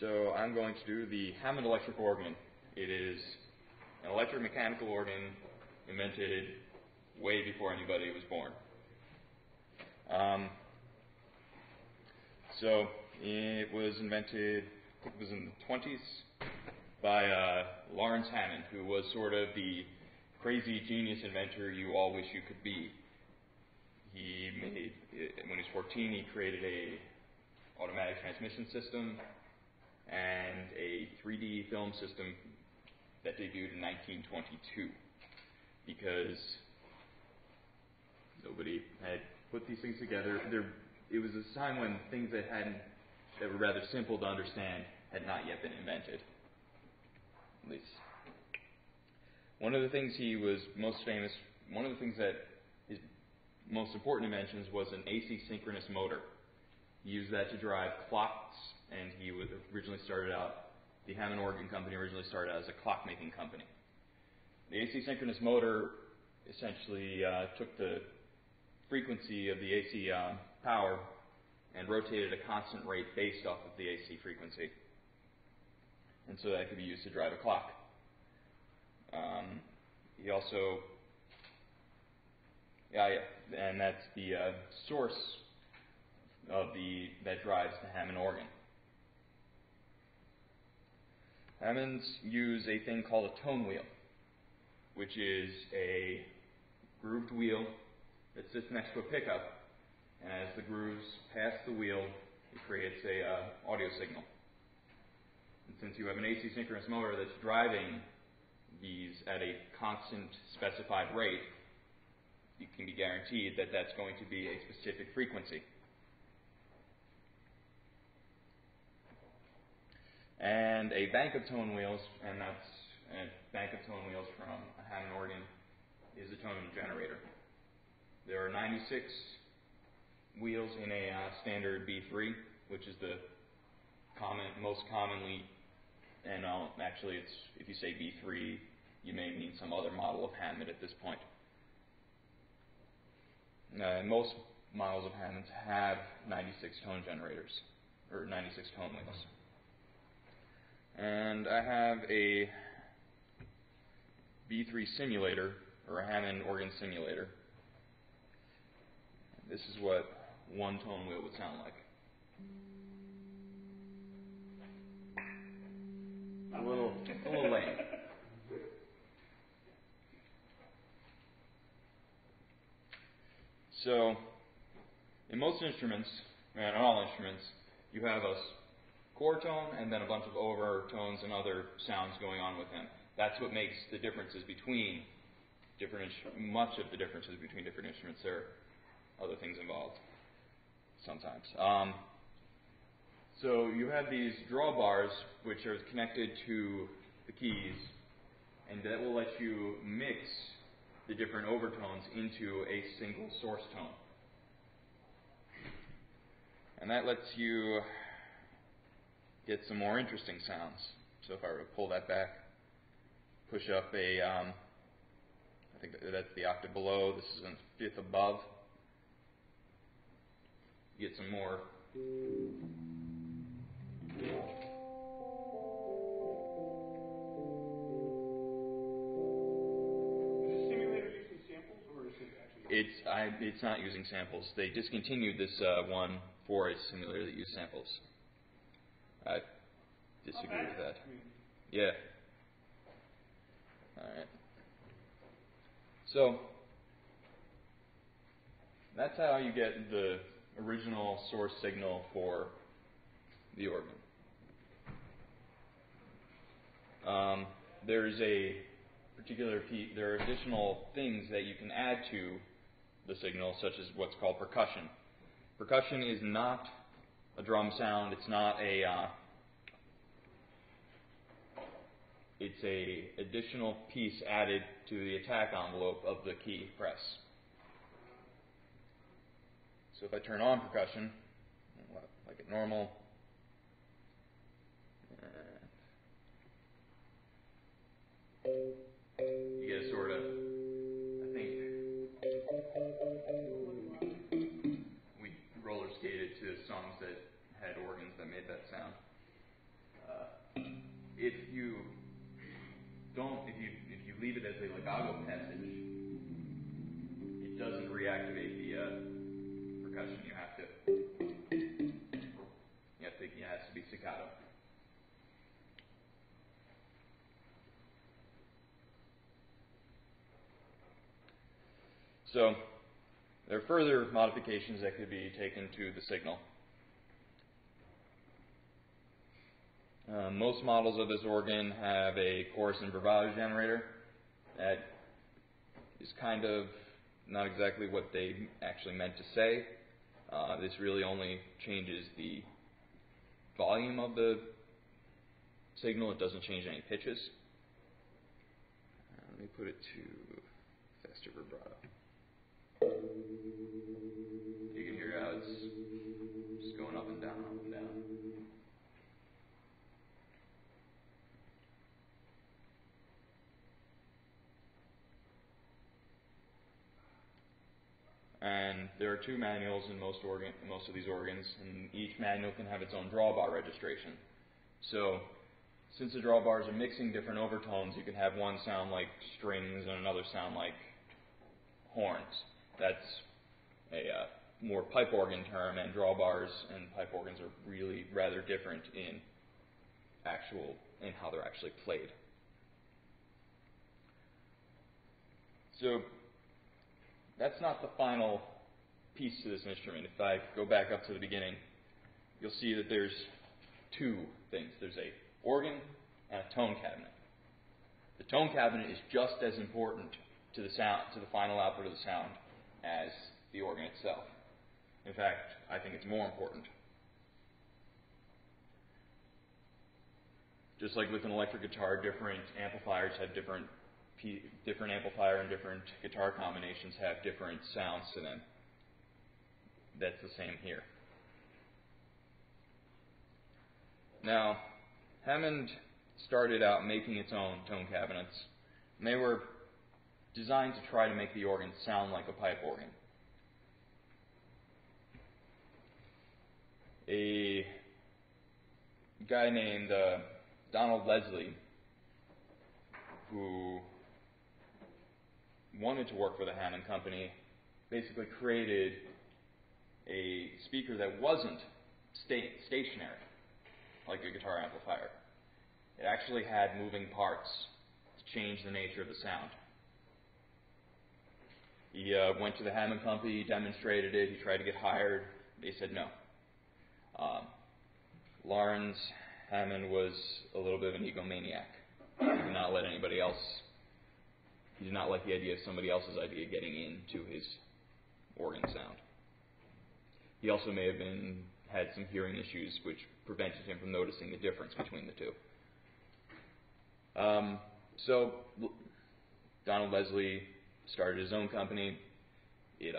So I'm going to do the Hammond Electric Organ. It is an electromechanical organ invented way before anybody was born. So it was invented, I think it was in the 20s, by Lawrence Hammond, who was sort of the crazy genius inventor you all wish you could be. He made, when he was 14, he created a automatic transmission system and a 3D film system that debuted in 1922, because nobody had put these things together. It was a time when things that were rather simple to understand had not yet been invented. At least. One of the things he was most famous, one of the things that his most important inventions was an AC synchronous motor. He used that to drive clocks, and he originally started out, the Hammond Organ Company originally started out as a clock-making company. The AC synchronous motor essentially took the frequency of the AC power and rotated a constant rate based off of the AC frequency. And so that could be used to drive a clock. He also, and that's the source of that drives the Hammond organ. Hammonds use a thing called a tone wheel, which is a grooved wheel that sits next to a pickup, and as the grooves pass the wheel, it creates a audio signal. And since you have an AC synchronous motor that's driving these at a constant specified rate, you can be guaranteed that that's going to be a specific frequency. And a bank of tone wheels, and that's a bank of tone wheels from a Hammond organ, is a tone generator. There are 96 wheels in a standard B3, which is the most commonly, and actually it's, if you say B3, you may mean some other model of Hammond at this point. Most models of Hammonds have 96 tone generators, or 96 tone wheels. And I have a B3 simulator, or a Hammond organ simulator. This is what one tone wheel would sound like. A little lame. So, in most instruments, and all instruments, you have a core tone and then a bunch of overtones and other sounds going on with them. That's what makes the differences between much of the differences between different instruments. There are other things involved sometimes. So you have these drawbars which are connected to the keys, and that will let you mix the different overtones into a single source tone. And that lets you get some more interesting sounds. So if I were to pull that back, push up I think that's the octave below, this is a fifth above, you get some more. It's not using samples. They discontinued this one for a simulator that used samples. I disagree with that. Yeah. Alright. So, that's how you get the original source signal for the organ. There's a particular there are additional things that you can add to the signal, such as what's called percussion. Percussion is not a drum sound. It's not it's a additional piece added to the attack envelope of the key press. So if I turn on percussion, like a normal, you get a sort of, I think, we roller skated to songs that had organs that made that sound. a legato passage, it doesn't reactivate the percussion. It has to be staccato. So there are further modifications that could be taken to the signal. Most models of this organ have a chorus and vibrato generator. That is kind of not exactly what they actually meant to say. This really only changes the volume of the signal. It doesn't change any pitches. Let me put it to faster vibrato. You can hear how it's just going up and down, up and down. And there are two manuals in most of these organs, and each manual can have its own drawbar registration. So, since the drawbars are mixing different overtones, you can have one sound like strings and another sound like horns. That's a more pipe organ term, and drawbars and pipe organs are really rather different in how they're actually played. So, that's not the final piece to this instrument. If I go back up to the beginning, you'll see that there's two things. There's a organ and a tone cabinet. The tone cabinet is just as important to the final output of the sound as the organ itself. In fact, I think it's more important. Just like with an electric guitar, different amplifiers have different amplifier and different guitar combinations have different sounds to them. That's the same here. Now, Hammond started out making its own tone cabinets, and they were designed to try to make the organ sound like a pipe organ. A guy named Donald Leslie, who wanted to work for the Hammond Company, basically created a speaker that wasn't stationary, like a guitar amplifier. It actually had moving parts to change the nature of the sound. He went to the Hammond Company, demonstrated it, he tried to get hired. They said no. Lawrence Hammond was a little bit of an egomaniac. He did not let anybody else. He did not like the idea of somebody else's idea getting into his organ sound. He also may have had some hearing issues which prevented him from noticing the difference between the two. So Donald Leslie started his own company. It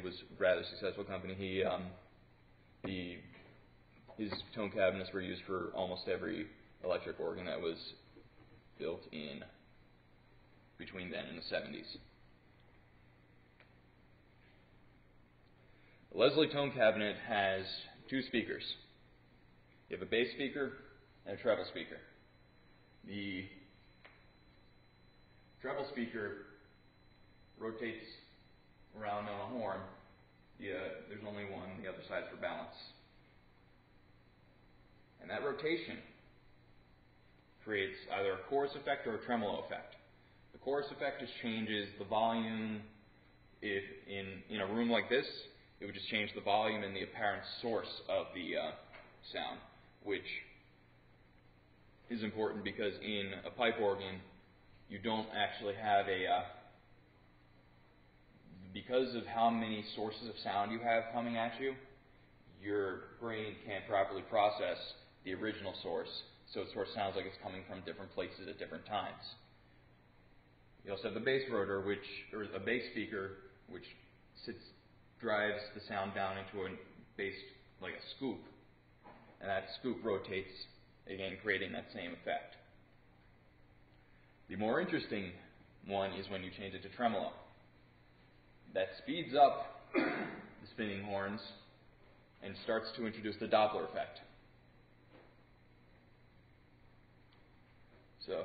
was a rather successful company. His tone cabinets were used for almost every electric organ that was built in between then and the 70s. The Leslie tone cabinet has two speakers. You have a bass speaker and a treble speaker. The treble speaker rotates around on a horn. There's only one, the other side's for balance. And that rotation creates either a chorus effect or a tremolo effect. The chorus effect just changes the volume. If in a room like this, it would just change the volume and the apparent source of the sound, which is important because in a pipe organ, you don't actually have because of how many sources of sound you have coming at you, your brain can't properly process the original source, so it sort of sounds like it's coming from different places at different times. You also have the bass rotor, or a bass speaker, which drives the sound down into a bass, like a scoop, and that scoop rotates, again creating that same effect. The more interesting one is when you change it to tremolo. That speeds up the spinning horns and starts to introduce the Doppler effect. So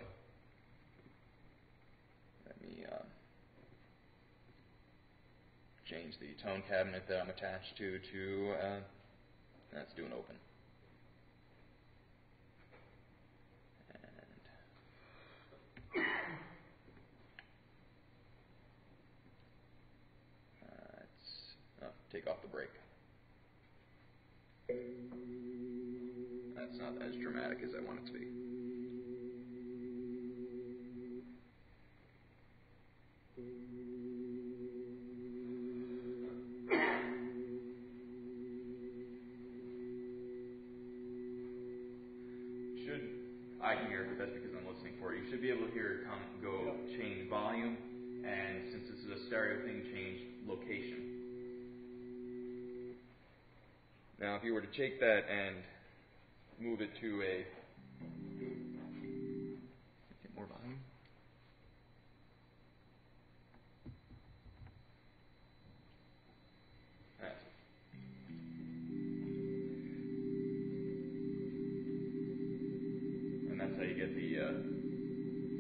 let me change the tone cabinet that I'm attached to let's do an open. Take off the brake. That's not as dramatic as I want it to be. I can hear it, but that's because I'm listening for it. You should be able to hear it go change volume, and since this is a stereo thing, change location. Now, if you were to take that and move it to a... Get more volume. That's it. And that's how you get the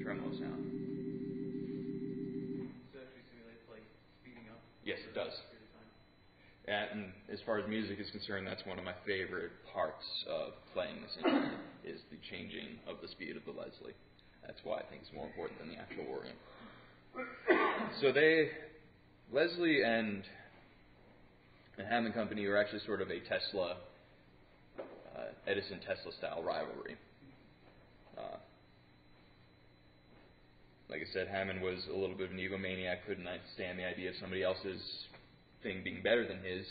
tremolo sound. Does it actually simulate like speeding up? Yes, it does. And as far as music is concerned, that's one of my favorite parts of playing this instrument, is the changing of the speed of the Leslie. That's why I think it's more important than the actual organ. So Leslie and the Hammond Company were actually sort of a Edison-Tesla style rivalry. Like I said, Hammond was a little bit of an egomaniac, couldn't stand the idea of somebody else's thing being better than his.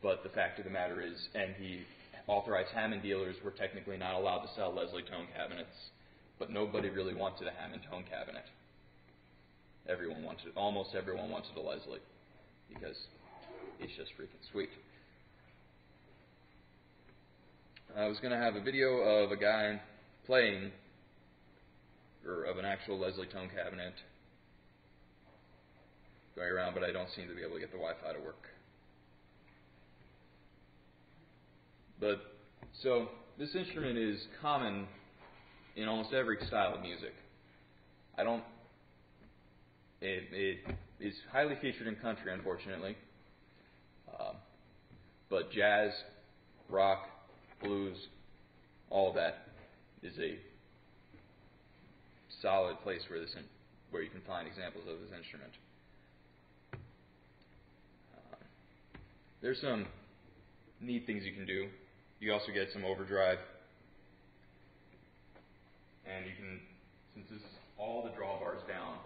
But the fact of the matter is, and he authorized Hammond dealers were technically not allowed to sell Leslie tone cabinets, but nobody really wanted a Hammond tone cabinet. Almost everyone wanted a Leslie, because it's just freaking sweet. I was going to have a video of a guy playing, or of an actual Leslie tone cabinet going around, but I don't seem to be able to get the Wi-Fi to work. But, so, this instrument is common in almost every style of music. It is highly featured in country, unfortunately. But jazz, rock, blues, all of that is a solid place where you can find examples of this instrument. There's some neat things you can do. You also get some overdrive, and you can, since this is all the drawbars down,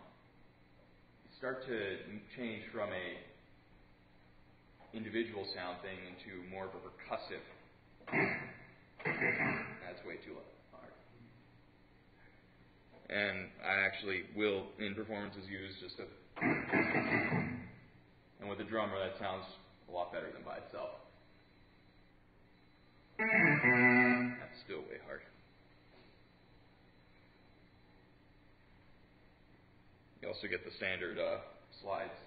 you start to change from a individual sound thing into more of a percussive. That's way too hard. And I actually will, in performances, use just a... And with a drummer, that sounds a lot better than by itself. That's still way hard. You also get the standard slides.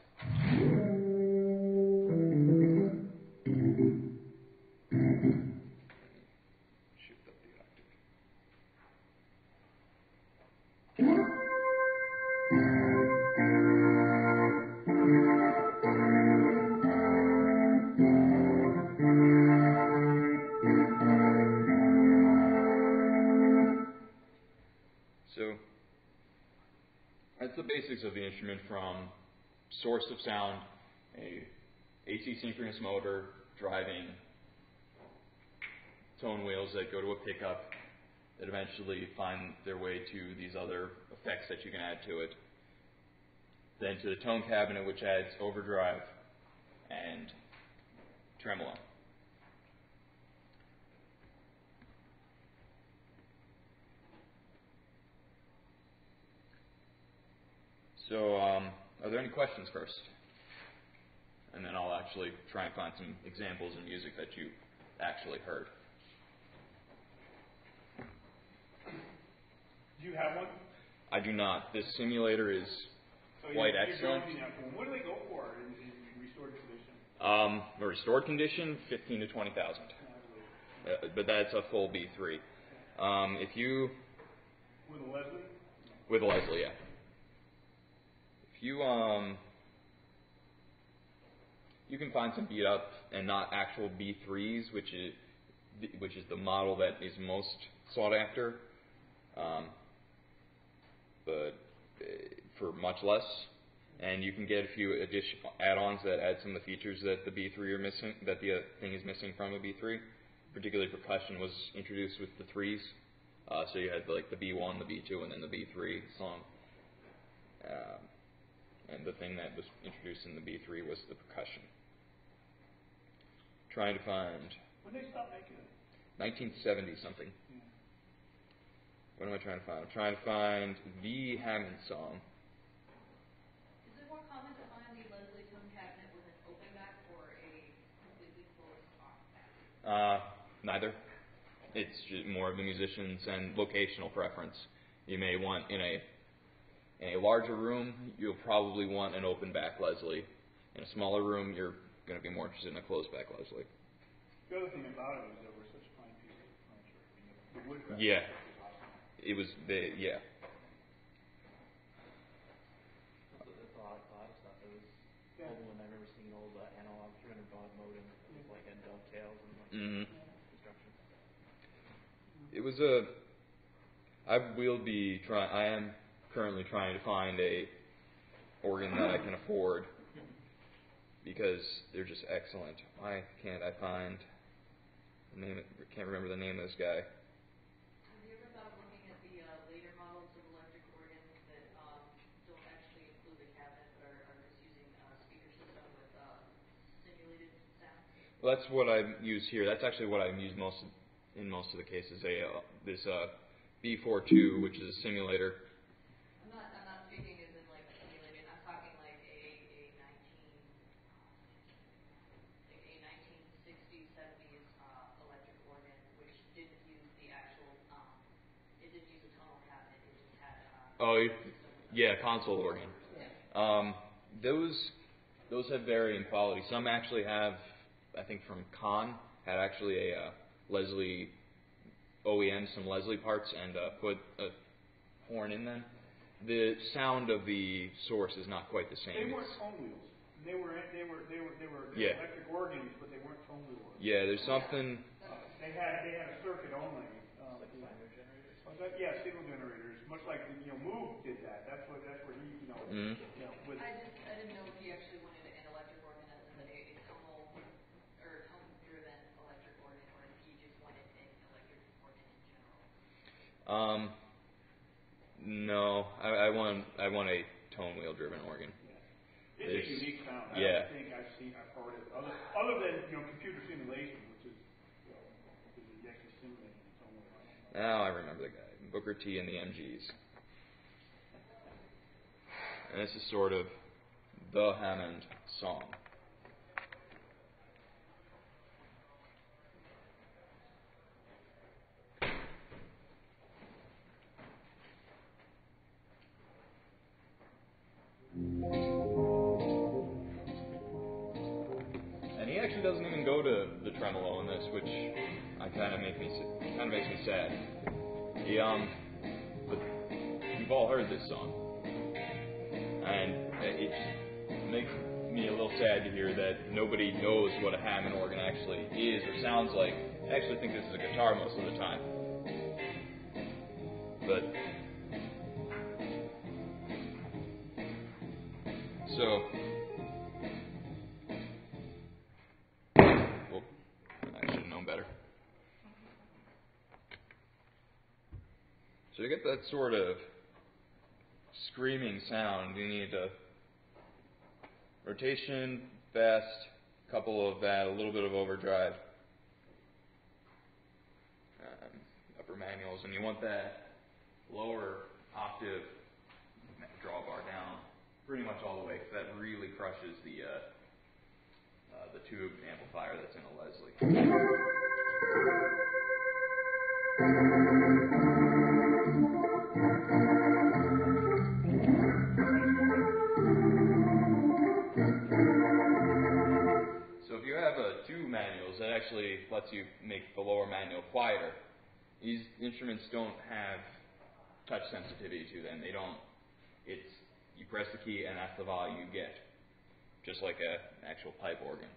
Shoot up the octave. So that's the basics of the instrument, from source of sound, a AC synchronous motor driving tone wheels that go to a pickup that eventually find their way to these other effects that you can add to it. Then to the tone cabinet, which adds overdrive and tremolo. So, are there any questions first? And then I'll actually try and find some examples of music that you actually heard. Do you have one? I do not. This simulator is quite excellent. What do they go for in restored condition? A restored condition, 15 to 20,000. But that's a full B3. If you With a Leslie? with a Leslie, yeah. If you you can find some beat up and not actual B3s, which is the model that is most sought after, but for much less. And you can get a few additional add-ons that add some of the features that the B3 are missing, that the thing is missing from a B3. Particularly, percussion was introduced with the threes, so you had like the B1, the B2, and then the B3 song. And the thing that was introduced in the B3 was the percussion. Trying to find When they stopped making it? 1970 something. Yeah. What am I trying to find? I'm trying to find the Hammond song. Is it more common to find the Leslie tone cabinet with an open back or a completely closed off back? Neither. It's just more of the musicians and locational preference. You may want in a larger room, you'll probably want an open back Leslie. In a smaller room, you're going to be more interested in a closed back Leslie. The other thing about it was there were such fine pieces of furniture. I mean, the woodwork Yeah. was awesome. It was yeah. That's a lot of stuff. It was Yeah. old when I remember seeing old analog 300 baud modem with like had dovetails and like Mm-hmm. construction. It was I am currently trying to find a organ that I can afford because they're just excellent. Why can't I find the name? Can't remember the name of this guy. Have you ever thought of looking at the later models of electric organs that don't actually include the cabinet but are just using a speaker system with simulated sound? Well, that's what I use here. That's actually what I've used in most of the cases. This B42, which is a simulator. I'm not speaking as in like simulated. I'm talking like a 1960s, 70s electric organ, which didn't use the actual. It didn't use a tonal cabinet. It just had. Yeah, console organ. Those have varying quality. Some actually have, I think from Kahn, had actually a Leslie OEM, some Leslie parts, and put a horn in them. The sound of the source is not quite the same. They weren't tone wheels. They were Yeah. electric organs, but they weren't tone wheel organs. Yeah, there's something. They had a circuit only. Like signal generators. Yeah, signal generators. Much like Moog did that. That's where he Mm-hmm. with I didn't know if he actually wanted an electric organ as in a tonal or tone-driven electric organ, or if he just wanted an electric organ in general. No, I want a tone wheel driven organ. It's a unique sound. Yeah. I don't think I've heard it other than computer simulation, which is is actually simulating its own way. Now I remember the guy, Booker T and the MGs. And this is sort of the Hammond song. And he actually doesn't even go to the tremolo in this, which kind of makes me sad. But you've all heard this song, and it makes me a little sad to hear that nobody knows what a Hammond organ actually is or sounds like. I actually think this is a guitar most of the time, but so. Well, I should have known better. So to get that sort of screaming sound, you need a rotation, fast, couple of that, a little bit of overdrive, upper manuals, and you want that lower octave drawbar down pretty much all the way, because that really crushes the tube amplifier that's in a Leslie. So if you have two manuals, that actually lets you make the lower manual quieter. These instruments don't have touch sensitivity to them. They don't. It's you press the key and that's the volume you get, just like an actual pipe organ.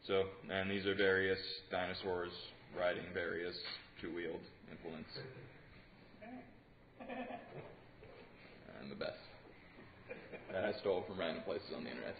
So, and these are various dinosaurs riding various two-wheeled implements. And the best. That I stole from random places on the internet.